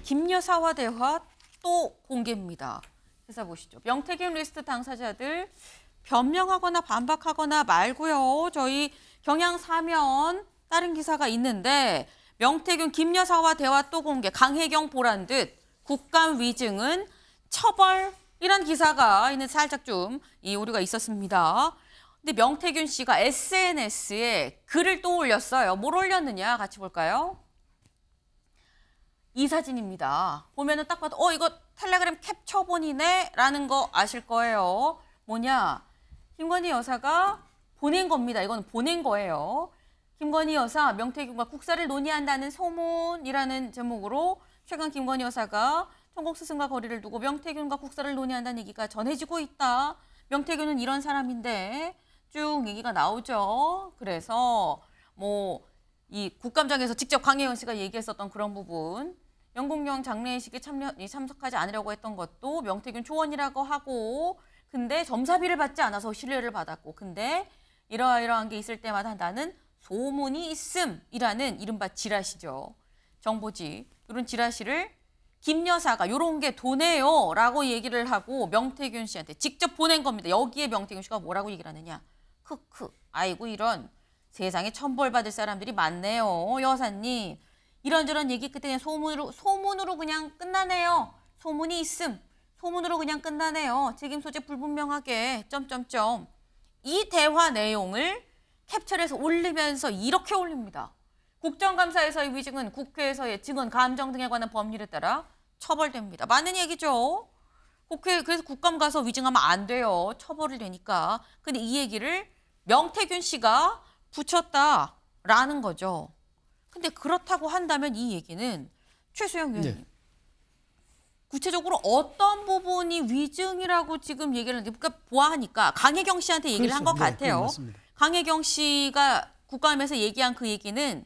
김 여사와 대화 또 공개입니다. 회사 보시죠. 명태균 리스트 당사자들 변명하거나 반박하거나 말고요. 저희 경향 사면 다른 기사가 있는데 명태균 김 여사와 대화 또 공개. 강혜경 보란 듯 국감 위증은 처벌이란 기사가 있는 살짝 좀 이 오류가 있었습니다. 근데 명태균 씨가 SNS에 글을 또 올렸어요. 뭘 올렸느냐 같이 볼까요? 이 사진입니다. 보면은 딱 봐도 이거 텔레그램 캡처본이네 라는 거 아실 거예요. 뭐냐? 김건희 여사가 보낸 겁니다. 이건 보낸 거예요. 김건희 여사 명태균과 국사를 논의한다는 소문이라는 제목으로 최근 김건희 여사가 천공 스승과 거리를 두고 명태균과 국사를 논의한다는 얘기가 전해지고 있다. 명태균은 이런 사람인데 쭉 얘기가 나오죠. 그래서 뭐 이 국감장에서 직접 강혜연 씨가 얘기했었던 그런 부분, 영국령 장례식에 참석하지 않으려고 했던 것도 명태균 초원이라고 하고, 근데 점사비를 받지 않아서 신뢰를 받았고, 근데 이러한 게 있을 때마다 한다는 소문이 있음이라는 이른바 지라시죠. 정보지. 이런 지라시를 김 여사가 이런 게 도네요 라고 얘기를 하고 명태균 씨한테 직접 보낸 겁니다. 여기에 명태균 씨가 뭐라고 얘기를 하느냐. 크크. 아이고 이런 세상에 천벌받을 사람들이 많네요. 여사님. 이런저런 얘기 끝에 소문으로 그냥 끝나네요. 소문이 있음. 소문으로 그냥 끝나네요. 책임 소재 불분명하게 점점점. 이 대화 내용을 캡처해서 올리면서 이렇게 올립니다. 국정감사에서의 위증은 국회에서의 증언, 감정 등에 관한 법률에 따라 처벌됩니다. 맞는 얘기죠. 그래서 국감 가서 위증하면 안 돼요. 처벌이 되니까. 근데 이 얘기를 명태균 씨가 붙였다라는 거죠. 근데 그렇다고 한다면 이 얘기는 최수영 의원님. 네. 구체적으로 어떤 부분이 위증이라고 지금 얘기를 하는데, 그러니까 보아하니까 강혜경 씨한테 얘기를 그렇죠. 한 것 같아요. 네, 강혜경 씨가 국감에서 얘기한 그 얘기는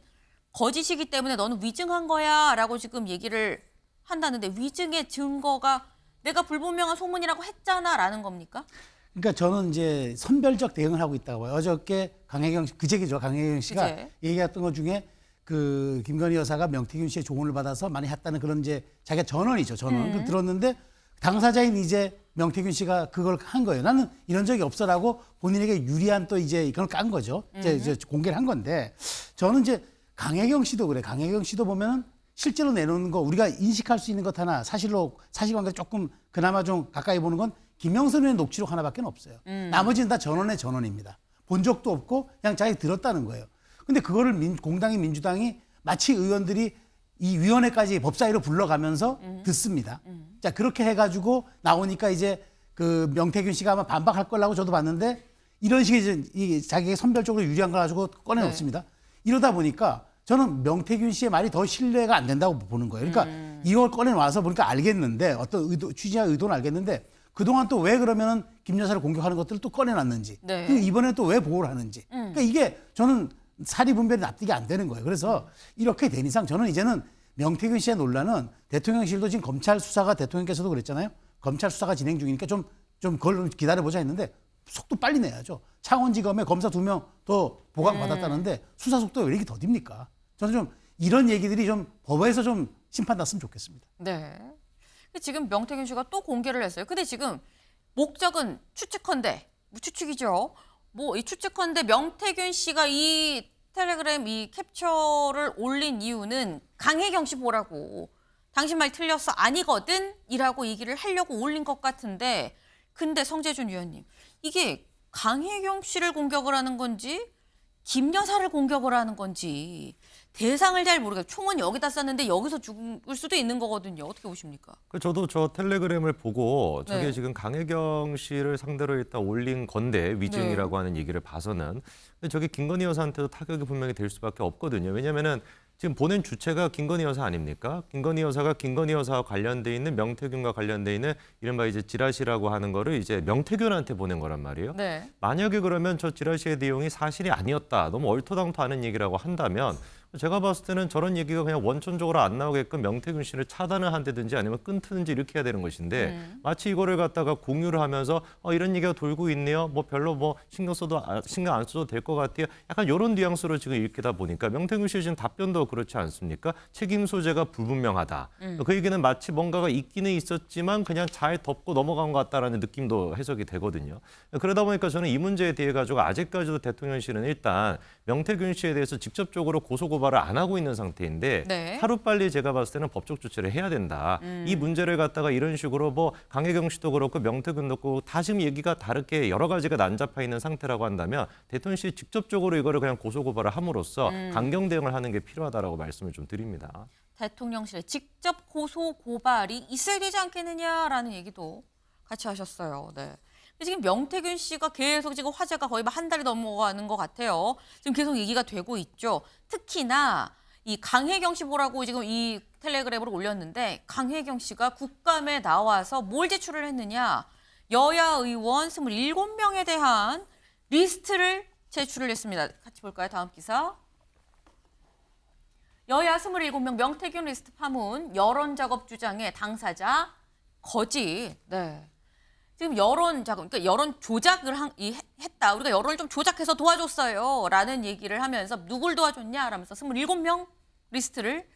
거짓이기 때문에 너는 위증한 거야 라고 지금 얘기를 한다는데, 위증의 증거가 내가 불분명한 소문이라고 했잖아 라는 겁니까? 그러니까 저는 이제 선별적 대응을 하고 있다고 봐요. 어저께 그제죠. 강혜경 씨가 그제. 얘기했던 것 중에 그 김건희 여사가 명태균 씨의 조언을 받아서 많이 했다는 그런 이제 자기가 전언이죠. 전언을 들었는데 당사자인 이제 명태균 씨가 그걸 한 거예요. 나는 이런 적이 없어라고 본인에게 유리한 또 이제 이걸 깐 거죠. 이제 공개를 한 건데, 저는 이제 강혜경 씨도 그래. 강혜경 씨도 보면은 실제로 내놓는 거 우리가 인식할 수 있는 것 하나, 사실관계 조금 그나마 좀 가까이 보는 건 김영선 의원 녹취록 하나밖에 없어요. 나머지는 다 전원입니다. 본 적도 없고 그냥 자기 들었다는 거예요. 근데 그거를 공당이 민주당이 마치 의원들이 이 위원회까지 법사위로 불러가면서 듣습니다. 자, 그렇게 해가지고 나오니까 이제 그 명태균 씨가 아마 반박할 거라고 저도 봤는데, 이런 식의 자기가 선별적으로 유리한 걸 가지고 꺼내놓습니다. 이러다 보니까 저는 명태균 씨의 말이 더 신뢰가 안 된다고 보는 거예요. 그러니까 이걸 꺼내놔서 보니까 알겠는데, 어떤 취지와 의도는 알겠는데, 그동안 또 왜 그러면은 김 여사를 공격하는 것들을 또 꺼내놨는지, 네. 그리고 이번에 또 왜 보호를 하는지. 그러니까 이게 저는 사리분별이 납득이 안 되는 거예요. 그래서 이렇게 된 이상 저는 이제는 명태균 씨의 논란은, 대통령실도 지금 검찰 수사가, 대통령께서도 그랬잖아요. 검찰 수사가 진행 중이니까 좀 그걸 기다려보자 했는데 속도 빨리 내야죠. 창원지검에 검사 2명 더 보강받았다는데 수사 속도가 왜 이렇게 더딥니까? 저는 좀 이런 얘기들이 좀 법에서 좀 심판났으면 좋겠습니다. 네. 지금 명태균 씨가 또 공개를 했어요. 근데 지금 목적은 추측컨대, 추측이죠. 이 추측컨대 명태균 씨가 이 텔레그램 이 캡처를 올린 이유는 강혜경 씨 보라고, 당신 말 틀렸어 아니거든 이라고 얘기를 하려고 올린 것 같은데, 근데 성재준 위원님, 이게 강혜경 씨를 공격을 하는 건지 김 여사를 공격을 하는 건지 대상을 잘 모르겠어요. 총은 여기다 쐈는데 여기서 죽을 수도 있는 거거든요. 어떻게 보십니까? 저도 저 텔레그램을 보고 저게 네. 지금 강혜경 씨를 상대로 일단 올린 건데, 위증이라고 하는 얘기를 봐서는. 근데 저게 김건희 여사한테도 타격이 분명히 될 수밖에 없거든요. 왜냐면은 지금 보낸 주체가 김건희 여사 아닙니까? 김건희 여사가 김건희 여사와 관련돼 있는, 명태균과 관련돼 있는 이른바 이제 지라시라고 하는 거를 이제 명태균한테 보낸 거란 말이에요. 네. 만약에 그러면 저 지라시의 내용이 사실이 아니었다, 너무 얼토당토하는 얘기라고 한다면 제가 봤을 때는 저런 얘기가 그냥 원천적으로 안 나오게끔 명태균 씨를 차단을 한다든지 아니면 끊든지 이렇게 해야 되는 것인데 마치 이거를 갖다가 공유를 하면서 이런 얘기가 돌고 있네요. 뭐 별로 뭐 신경 안 써도 될 것 같아요. 약간 이런 뉘앙스로 지금 읽다 보니까 명태균 씨 지금 답변도 그렇지 않습니까? 책임 소재가 불분명하다. 그 얘기는 마치 뭔가가 있기는 있었지만 그냥 잘 덮고 넘어간 것 같다라는 느낌도 해석이 되거든요. 그러다 보니까 저는 이 문제에 대해 가지고 아직까지도 대통령실은 일단 명태균 씨에 대해서 직접적으로 고소고발을 안 하고 있는 상태인데 네. 하루빨리 제가 봤을 때는 법적 조치를 해야 된다. 이 문제를 갖다가 이런 식으로 뭐 강혜경 씨도 그렇고 명태균도 그렇고 다 지금 얘기가 다르게 여러 가지가 난잡해 있는 상태라고 한다면 대통령실이 직접적으로 이거를 그냥 고소고발을 함으로써 강경 대응을 하는 게 필요하다라고 말씀을 좀 드립니다. 대통령실에 직접 고소 고발이 있어야 되지 않겠느냐라는 얘기도 같이 하셨어요. 네. 근데 지금 명태균 씨가 계속 지금 화제가 거의 한 달이 넘어가는 것 같아요. 지금 계속 얘기가 되고 있죠. 특히나 이 강혜경 씨 보라고 지금 이 텔레그램으로 올렸는데 강혜경 씨가 국감에 나와서 뭘 제출을 했느냐. 여야 의원 27명에 대한 리스트를 제출을 했습니다. 같이 볼까요? 다음 기사. 여야 27명 명태균 리스트 파문, 여론 작업 주장의 당사자 거짓. 네. 지금 여론 작업, 그러니까 여론 조작을 했다. 우리가 여론을 좀 조작해서 도와줬어요. 라는 얘기를 하면서 누굴 도와줬냐? 라면서 27명 리스트를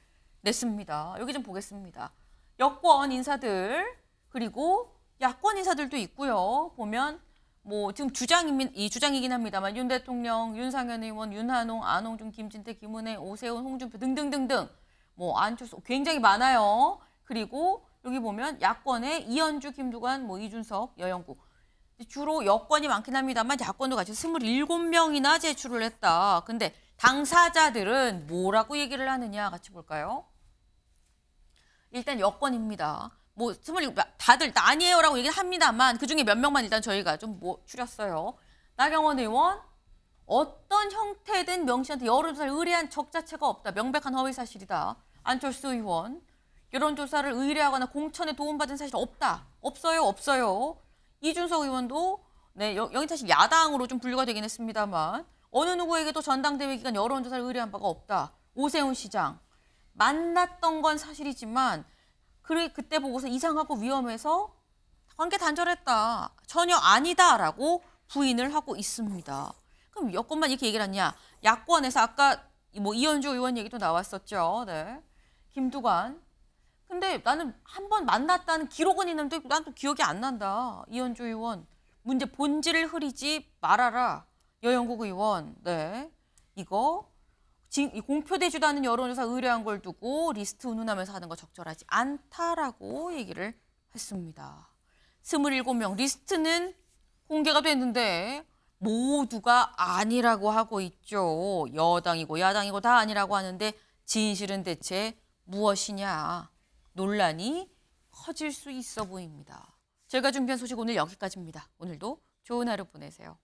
냈습니다. 여기 좀 보겠습니다. 여권 인사들, 그리고 야권 인사들도 있고요. 보면 뭐 지금 주장이긴 합니다만 윤 대통령, 윤상현 의원, 윤한홍, 안홍준, 김진태, 김은혜, 오세훈, 홍준표 등등등등 뭐 안철수 굉장히 많아요. 그리고 여기 보면 야권의 이현주, 김두관, 뭐 이준석, 여영국 주로 여권이 많긴 합니다만 야권도 같이 27명이나 제출을 했다. 근데 당사자들은 뭐라고 얘기를 하느냐 같이 볼까요? 일단 여권입니다. 뭐 다들 아니에요라고 얘기를 합니다만 그중에 몇 명만 일단 저희가 좀 추렸어요. 나경원 의원 어떤 형태든 명 씨한테 여론조사를 의뢰한 적 자체가 없다. 명백한 허위 사실이다. 안철수 의원 여론조사를 의뢰하거나 공천에 도움받은 사실 없다. 없어요. 이준석 의원도 네, 여기 사실 야당으로 좀 분류가 되긴 했습니다만 어느 누구에게도 전당대회 기간 여론조사를 의뢰한 바가 없다. 오세훈 시장 만났던 건 사실이지만 그때 보고서 이상하고 위험해서 관계 단절했다. 전혀 아니다라고 부인을 하고 있습니다. 그럼 여권만 이렇게 얘기를 하냐? 야권에서 아까 뭐 이현주 의원 얘기도 나왔었죠. 네. 김두관. 근데 나는 한 번 만났다는 기록은 있는데 난 또 기억이 안 난다. 이현주 의원. 문제 본질을 흐리지 말아라. 여영국 의원. 네. 이거 공표되지도 않은 여론조사 의뢰한 걸 두고 리스트 운운하면서 하는 거 적절하지 않다라고 얘기를 했습니다. 27명 리스트는 공개가 됐는데 모두가 아니라고 하고 있죠. 여당이고 야당이고 다 아니라고 하는데 진실은 대체 무엇이냐. 논란이 커질 수 있어 보입니다. 제가 준비한 소식 오늘 여기까지입니다. 오늘도 좋은 하루 보내세요.